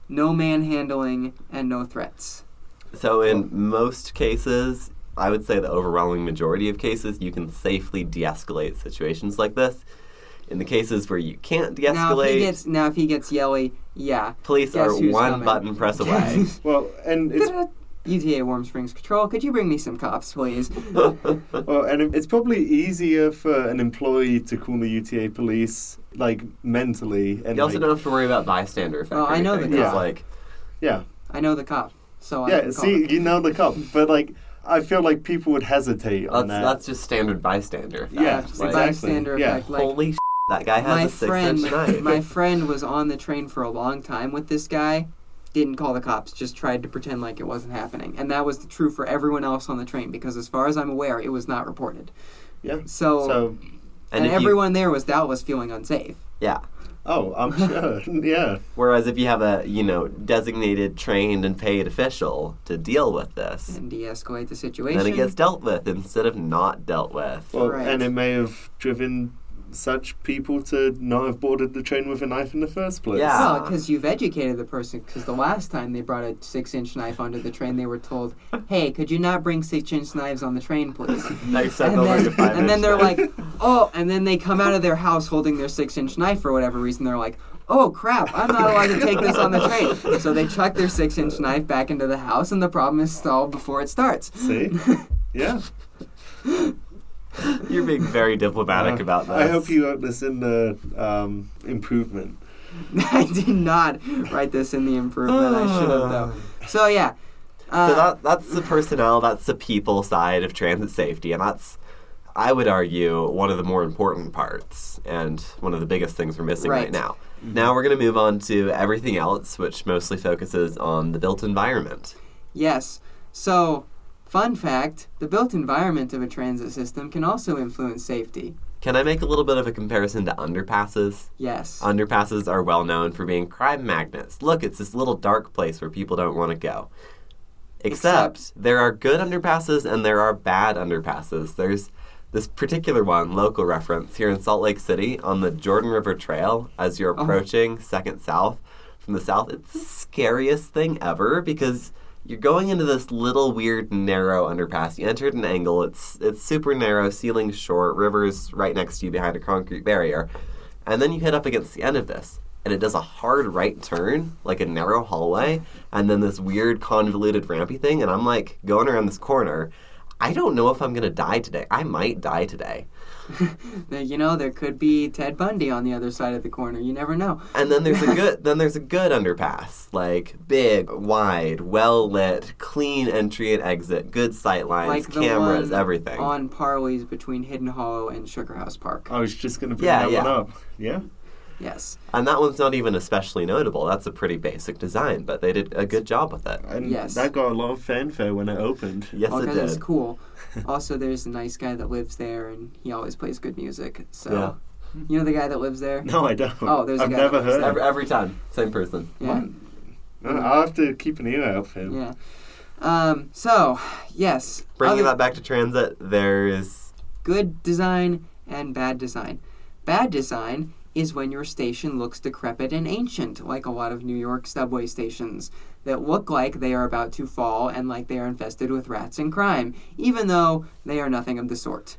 no manhandling, and no threats. So in most cases, I would say the overwhelming majority of cases, you can safely de-escalate situations like this. In the cases where you can't de-escalate... Now if he gets yelly, yeah. Police guess are who's one coming? button press away. Well, and it's... UTA Warm Springs Patrol, could you bring me some cops, please? It's probably easier for an employee to call the UTA police, mentally. And You also don't have to worry about bystander effect. Oh, I know anything. that. It's yeah. I know the cop, so I Yeah, can call see, him. you know the cop. But, I feel like people would hesitate on that. that's just standard bystander effect. Yeah, Just exactly. bystander Yeah. effect. Holy shit, that guy has a 6-inch knife. My friend was on the train for a long time with this guy. Didn't call the cops, just tried to pretend like it wasn't happening. And that was true for everyone else on the train, because as far as I'm aware, it was not reported. Yeah. So and everyone there was doubtless feeling unsafe. Yeah. Oh, I'm sure. Yeah. Whereas if you have a, designated, trained, and paid official to deal with this, And de-escalate the situation. then it gets dealt with instead of not dealt with. Well, Right. and it may have driven such people to not have boarded the train with a knife in the first place. Yeah. Well, because you've educated the person. Because the last time they brought a 6-inch knife onto the train, they were told, "Hey, could you not bring 6-inch knives on the train, please?" Next time they'll bring a 5-inch and then they're knife. like, "Oh!" And then they come out of their house holding their 6-inch knife for whatever reason. They're like, "Oh crap! I'm not allowed to take this on the train." So they chuck their 6-inch knife back into the house, and the problem is solved before it starts. See? Yeah. You're being very diplomatic about this. I hope you wrote this in the improvement. I did not write this in the improvement. I should have though. So yeah. So that's the personnel, that's the people side of transit safety, and that's, I would argue, one of the more important parts and one of the biggest things we're missing right now. Mm-hmm. Now we're going to move on to everything else, which mostly focuses on the built environment. Yes. So, fun fact, the built environment of a transit system can also influence safety. Can I make a little bit of a comparison to underpasses? Yes. Underpasses are well known for being crime magnets. Look, it's this little dark place where people don't want to go. Except there are good underpasses and there are bad underpasses. There's this particular one, local reference, here in Salt Lake City on the Jordan River Trail as you're approaching 2nd South from the south. It's the scariest thing ever because you're going into this little weird narrow underpass. You enter at an angle. It's super narrow, ceiling short, river's right next to you behind a concrete barrier. And then you hit up against the end of this. And it does a hard right turn, like a narrow hallway, and then this weird convoluted rampy thing, and I'm like going around this corner. I don't know if I'm going to die today. I might die today. You know, there could be Ted Bundy on the other side of the corner. You never know. And then there's a good underpass, like big, wide, well lit, clean entry and exit, good sight lines, Like the cameras, one everything. on Parley's between Hidden Hollow and Sugar House Park. I was just going to bring that one up. Yeah? Yes. And that one's not even especially notable. That's a pretty basic design, but they did a good job with it. And Yes. that got a lot of fanfare when it opened. Yes, it Because it's did. cool. Also, there's a nice guy that lives there, and he always plays good music. So, Yeah. you know the guy that lives there? No, I don't. Oh, there's a I've guy never that lives heard. Every time, same person. Yeah. I'll have to keep an ear out for him. Yeah. So, yes. Bringing Other- that back to transit, there's Good design and bad design. Bad design is when your station looks decrepit and ancient, like a lot of New York subway stations that look like they are about to fall and like they are infested with rats and crime, even though they are nothing of the sort.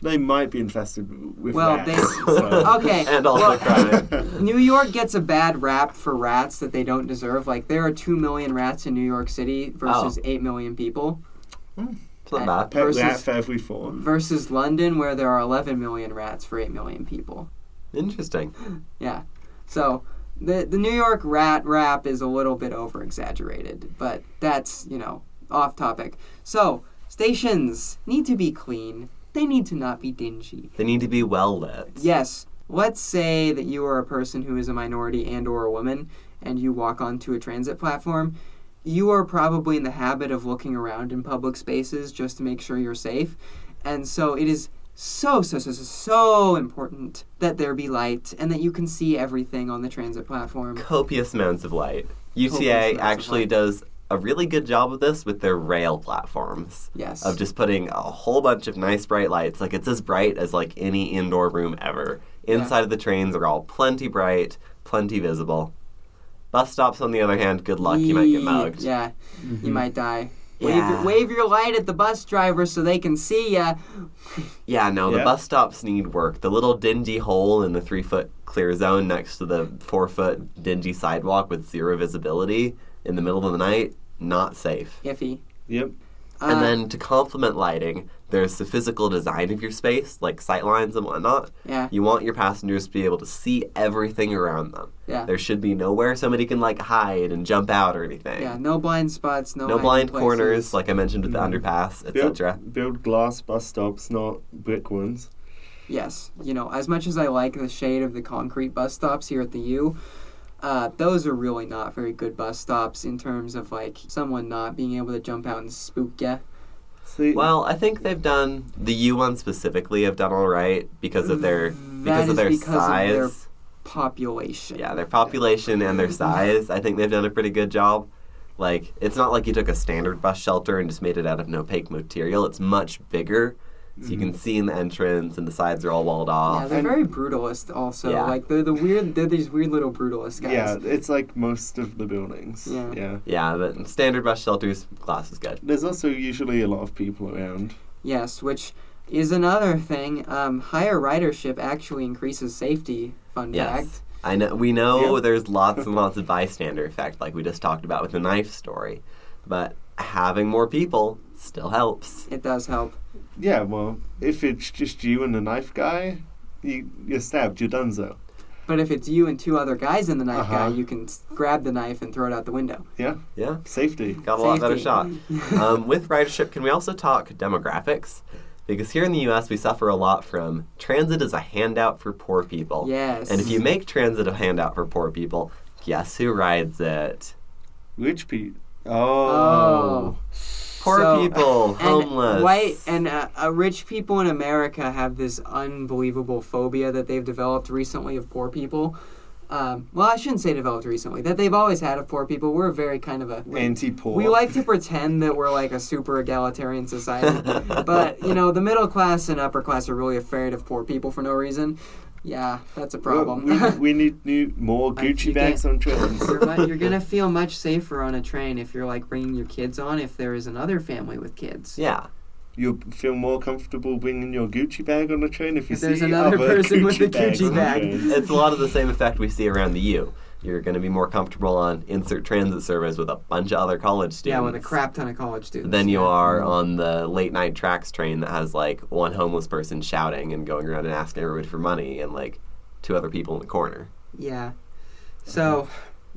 They might be infested with Well, rats. they- so- Okay. and also well, crime. New York gets a bad rap for rats that they don't deserve. Like, there are 2 million rats in New York City versus 8 million people. It's not bad. Pet versus- rat for every 4. Versus London, where there are 11 million rats for 8 million people. Interesting. Yeah. So, the New York rat rap is a little bit over-exaggerated, but that's, off topic. So, stations need to be clean. They need to not be dingy. They need to be well lit. Yes. Let's say that you are a person who is a minority and or a woman, and you walk onto a transit platform. You are probably in the habit of looking around in public spaces just to make sure you're safe. And so it is so important that there be light and that you can see everything on the transit platform. Copious amounts of light. Copious UTA amounts of actually light. does a really good job of this with their rail platforms. Yes. Of just putting a whole bunch of nice bright lights. Like, it's as bright as, like, any indoor room ever. Inside of the trains are all plenty bright, plenty visible. Bus stops, on the other hand, good luck, you might get mugged. Yeah, you might die. Yeah. Wave your light at the bus driver so they can see ya. Yeah, no, the Yeah. bus stops need work. The little dingy hole in the 3-foot clear zone next to the 4-foot dingy sidewalk with zero visibility in the middle of the night, not safe. Iffy. Yep. And then to complement lighting, there's the physical design of your space, like sight lines and whatnot. Yeah. You want your passengers to be able to see everything around them. Yeah. There should be nowhere somebody can, like, hide and jump out or anything. Yeah, no blind spots, no No hiding blind places. corners, like I mentioned with the underpass, etc. Build glass bus stops, not brick ones. Yes, as much as I like the shade of the concrete bus stops here at the U, those are really not very good bus stops in terms of, like, someone not being able to jump out and spook ya. See, Well, I think they've done, the U ones specifically have done all right because of their That is because size. of their population. Yeah, their population and their size. I think they've done a pretty good job. Like, it's not like you took a standard bus shelter and just made it out of an opaque material. It's much bigger So you can see in the entrance, and the sides are all walled off. Yeah, they're very brutalist also. Yeah. Like, they're these weird little brutalist guys. Yeah, it's like most of the buildings. Yeah. Yeah, but standard bus shelters, glass is good. There's also usually a lot of people around. Yes, which is another thing. Higher ridership actually increases safety, fun fact. I know. We know there's lots and lots of bystander effect, like we just talked about with the knife story. But having more people still helps. It does help. Yeah, well, if it's just you and the knife guy, you're stabbed, you're donezo. But if it's you and two other guys in the knife guy, Uh-huh. you can grab the knife and throw it out the window. Yeah, Yeah. safety. Got a lot better Safety. shot. With ridership, can we also talk demographics? Because here in the U.S., we suffer a lot from transit as a handout for poor people. Yes. And if you make transit a handout for poor people, guess who rides it? Rich people. Oh. Poor So- people, And homeless. white and rich people in America have this unbelievable phobia that they've developed recently of poor people. Well, I shouldn't say developed recently. That they've always had of poor people. We're very kind of a... Anti-poor. We like to pretend that we're like a super egalitarian society. But, the middle class and upper class are really afraid of poor people for no reason. Yeah, that's a problem. We need more Gucci you bags on trains. You're going to feel much safer on a train if you're like bringing your kids on if there is another family with kids. Yeah. You'll feel more comfortable bringing your Gucci bag on the train if you If see there's another other person with a bags Gucci on the bag. train. It's a lot of the same effect we see around the U. You're going to be more comfortable on insert transit service with a bunch of other college students. Yeah, with a crap ton of college students. Than you Yeah. are on the late night tracks train that has like one homeless person shouting and going around and asking everybody for money and like two other people in the corner. Yeah. So,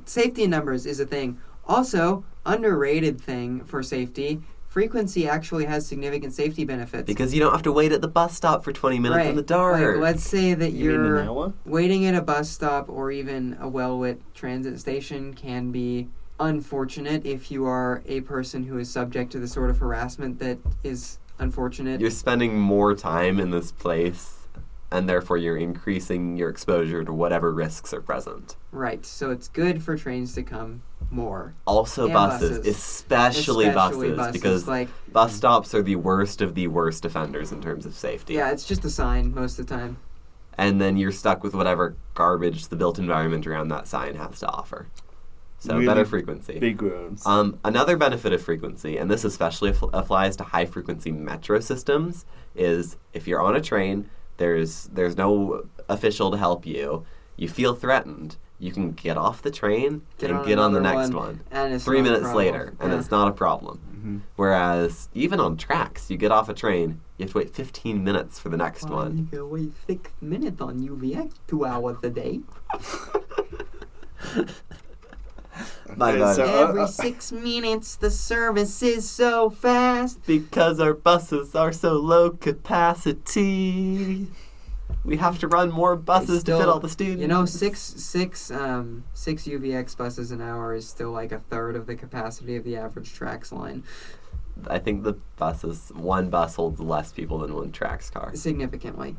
safety in numbers is a thing. Also, underrated thing for safety, frequency actually has significant safety benefits. Because you don't have to wait at the bus stop for 20 minutes in the dark. Like, let's say that You mean an you're hour? waiting at a bus stop or even a well-lit transit station can be unfortunate if you are a person who is subject to the sort of harassment that is unfortunate. You're spending more time in this place, and therefore you're increasing your exposure to whatever risks are present. Right. So it's good for trains to come more. Also And buses, buses. especially buses, because like, bus stops are the worst of the worst offenders in terms of safety. yeah, it's just a sign most of the time. And then you're stuck with whatever garbage the built environment around that sign has to offer. So Really better frequency. Big roads. Another benefit of frequency, and this especially applies to high-frequency metro systems, is if you're on a train, there's no official to help you. You feel threatened. You can get off the train and get on the another next one. And it's 3 not a minutes problem. later, and Yeah. it's not a problem. Mhm. Whereas even on tracks, you get off a train, you have to wait 15 minutes for the next You one. can wait 6 minutes on UVX, 2 hours a day. My Okay, God. so, Every 6 minutes, the service is so fast. Because our buses are so low capacity. We have to run more buses to fit all the students. You know, six UVX buses an hour is still like a third of the capacity of the average tracks line. I think one bus holds less people than one tracks car. Significantly.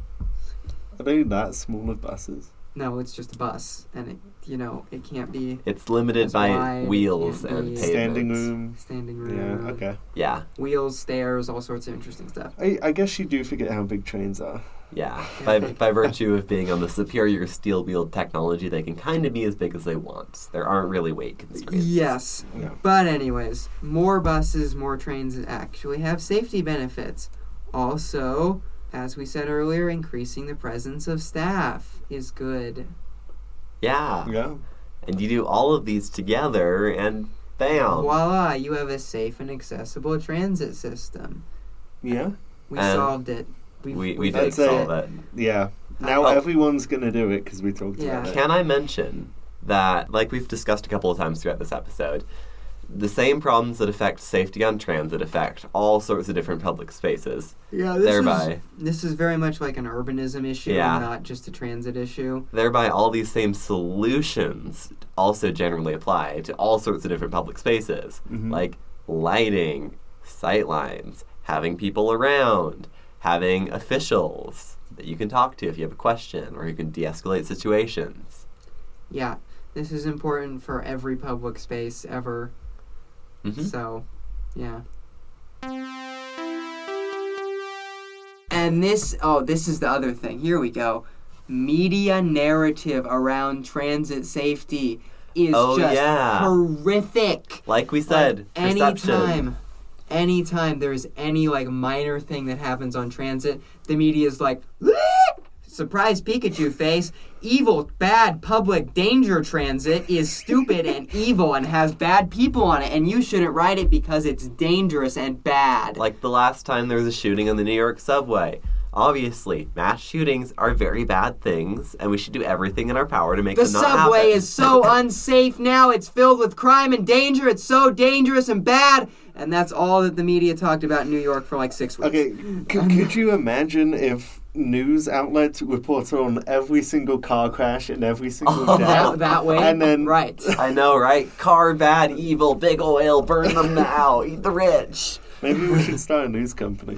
Are they that small of buses? No, it's just a bus, and it can't be It's limited It's by wide, wheels can't and be- pavements. Standing room. standing Yeah, room. okay. Yeah, Wheels, stairs, all sorts of interesting stuff. I guess you do forget how big trains are. yeah. By virtue of being on the superior steel-wheeled technology, they can kind of be as big as they want. There aren't really weight constraints. Yes. Yeah. But anyways, more buses, more trains actually have safety benefits. Also, as we said earlier, increasing the presence of staff is good. Yeah. Yeah. And you do all of these together, and bam. Voila, you have a safe and accessible transit system. Yeah. We And solved it. We did That's solve it. it. Yeah. Now Oh. everyone's going to do it because we talked Yeah. about it. Can I mention that, like we've discussed a couple of times throughout this episode, the same problems that affect safety on transit affect all sorts of different public spaces. Yeah, this is very much like an urbanism issue, Yeah. not just a transit issue. Thereby, all these same solutions also generally apply to all sorts of different public spaces, Mhm. like lighting, sight lines, having people around, having officials that you can talk to if you have a question, or you can de-escalate situations. Yeah, this is important for every public space ever. Mhm. So, yeah. And this is the other thing. Here we go. Media narrative around transit safety is horrific. Like we said, perception. Anytime there's any like minor thing that happens on transit, the media is like, surprise Pikachu face, evil, bad, public, danger transit is stupid and evil and has bad people on it, and you shouldn't ride it because it's dangerous and bad. Like the last time there was a shooting on the New York subway. Obviously, mass shootings are very bad things, and we should do everything in our power to make them not happen. The subway is so unsafe now. It's filled with crime and danger. It's so dangerous and bad. And that's all that the media talked about in New York for like 6 weeks. Okay, could you imagine if news outlets reported on every single car crash and every single death? That way? And then, right. I know, right? Car bad, evil, big oil, burn them now, eat the rich. Maybe we should start a news company.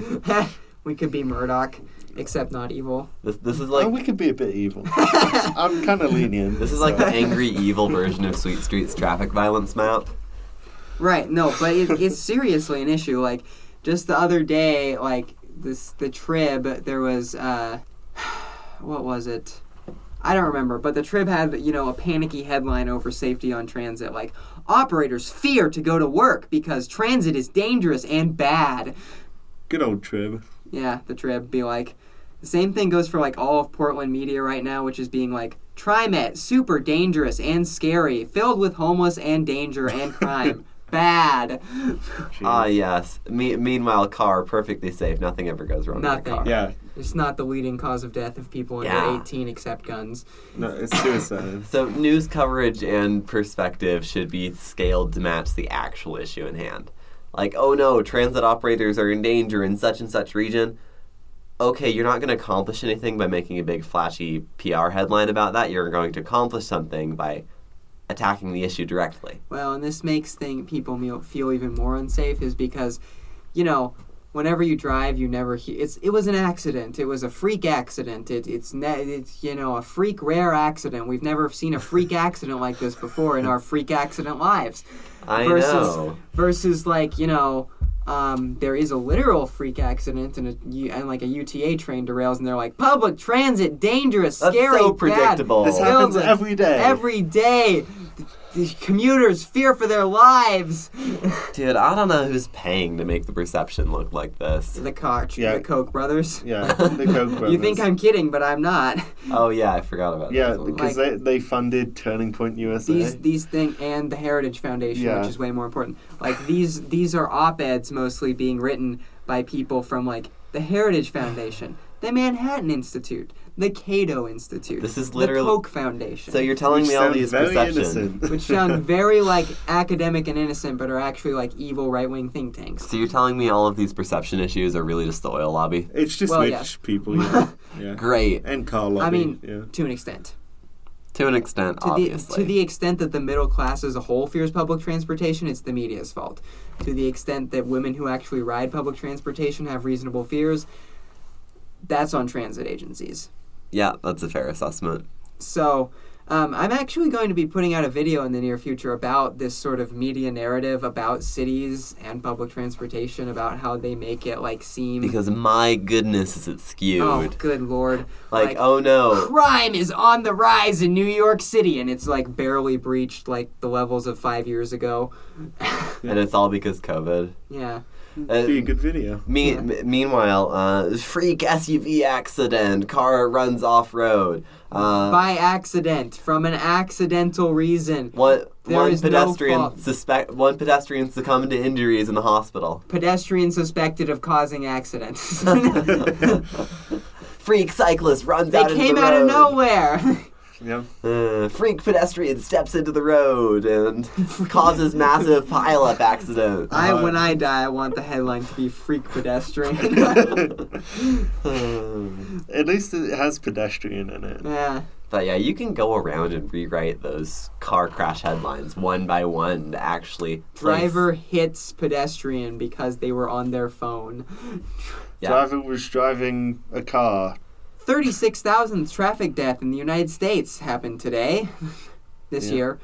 We could be Murdoch, except not evil. This is like... we could be a bit evil. I'm kind of lenient. This is like the angry, evil version of Sweet Street's traffic violence map. Right, no, but it's seriously an issue. Like, just the other day, like, the Trib, there was, what was it? I don't remember, but the Trib had, a panicky headline over safety on transit, like, operators fear to go to work because transit is dangerous and bad. Good old Trib. Yeah, the Trib be like, the same thing goes for, like, all of Portland media right now, which is being like, TriMet, super dangerous and scary, filled with homeless and danger and crime. Bad. Yes. Meanwhile, car, perfectly safe. Nothing ever goes wrong Nothing. in a car. Yeah. It's not the leading cause of death of people under 18 except guns. No, it's suicide. So news coverage and perspective should be scaled to match the actual issue in hand. Like, oh no, transit operators are in danger in such and such region. Okay, you're not going to accomplish anything by making a big flashy PR headline about that. You're going to accomplish something by attacking the issue directly. Well, and this makes people feel even more unsafe is because, whenever you drive, you never hear... It was an accident. It was a freak accident. It's a freak rare accident. We've never seen a freak accident like this before in our freak accident lives. I know. Versus, like, there is a literal freak accident and like a UTA train derails and they're like, public transit, dangerous, That's scary, so predictable. bad. This happens every day. Every day. The commuters fear for their lives. Dude, I don't know who's paying to make the perception look like this. The Koch brothers. Yeah, the Koch brothers. You think I'm kidding, but I'm not. Oh yeah, I forgot about that. Yeah, because they funded Turning Point USA. These things and the Heritage Foundation, which is way more important. Like these are op-eds mostly being written by people from like the Heritage Foundation, the Manhattan Institute, the Cato Institute, this is literally the Koch Foundation. So you're telling me all these perceptions, which sound very like academic and innocent, but are actually like evil right-wing think tanks. So you're telling me all of these perception issues are really just the oil lobby? It's just rich people, yeah. Great. And car lobby. I mean, to an extent. To an extent, obviously. To the extent that the middle class as a whole fears public transportation, it's the media's fault. To the extent that women who actually ride public transportation have reasonable fears, that's on transit agencies. Yeah, that's a fair assessment. So, I'm actually going to be putting out a video in the near future about this sort of media narrative about cities and public transportation, about how they make it, like, seem... Because, my goodness, is it skewed. Oh, good Lord. Like, oh no. Crime is on the rise in New York City, and it's, like, barely breached, like, the levels of 5 years ago. And it's all because COVID. Yeah. Be a good video. Meanwhile, freak SUV accident, car runs off-road. By accident, from an accidental reason. One pedestrian succumbed to injuries in the hospital. Pedestrian suspected of causing accidents. Freak cyclist runs out into the road. They came out of nowhere. Yeah. Freak pedestrian steps into the road and causes massive pile-up accident. When I die, I want the headline to be freak pedestrian. At least it has pedestrian in it. Yeah. But yeah, you can go around and rewrite those car crash headlines one by one to actually Driver hits pedestrian because they were on their phone. Yeah. Driver was driving a car. 36,000th traffic death in the United States happened today, this year.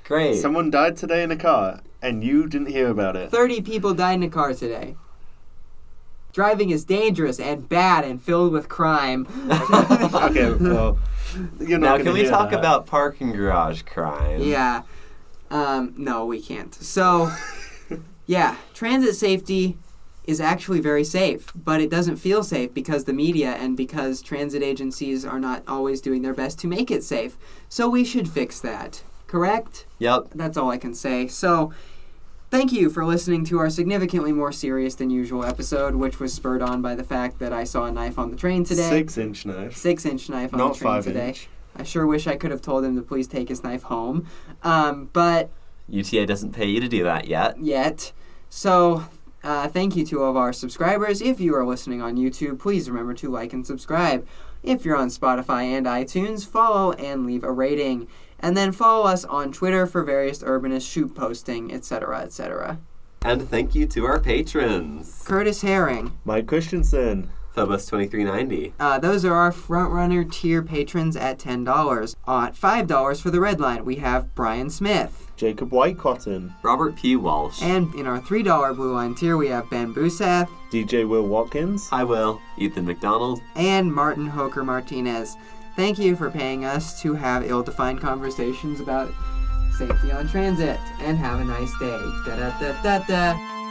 Great. Someone died today in a car, and you didn't hear about it. 30 people died in a car today. Driving is dangerous and bad and filled with crime. Okay, well, you're not Now, gonna can we hear talk that. about parking garage crime? Yeah. No, we can't. So, yeah, transit safety is actually very safe, but it doesn't feel safe because the media and because transit agencies are not always doing their best to make it safe. So we should fix that. Correct? Yep. That's all I can say. So, thank you for listening to our significantly more serious than usual episode, which was spurred on by the fact that I saw a knife on the train today. 6-inch knife. 6-inch knife on Not the train 5 today. inch. I sure wish I could have told him to please take his knife home. But UTA doesn't pay you to do that yet. So, thank you to all of our subscribers. If you are listening on YouTube, please remember to like and subscribe. If you're on Spotify and iTunes, follow and leave a rating. And then follow us on Twitter for various urbanist shoot posting, etc., etc. And thank you to our patrons. Curtis Herring. Mike Christensen. Phobos 2390. Those are our front-runner tier patrons at $10. At $5 for the red line, we have Brian Smith. Jacob Whitecotton. Robert P. Walsh. And in our $3 blue line tier, we have Ben Busath DJ Will Watkins. Hi, Will. Ethan McDonald. and Martin Hoker Martinez. Thank you for paying us to have ill-defined conversations about safety on transit. And have a nice day. Da-da-da-da-da.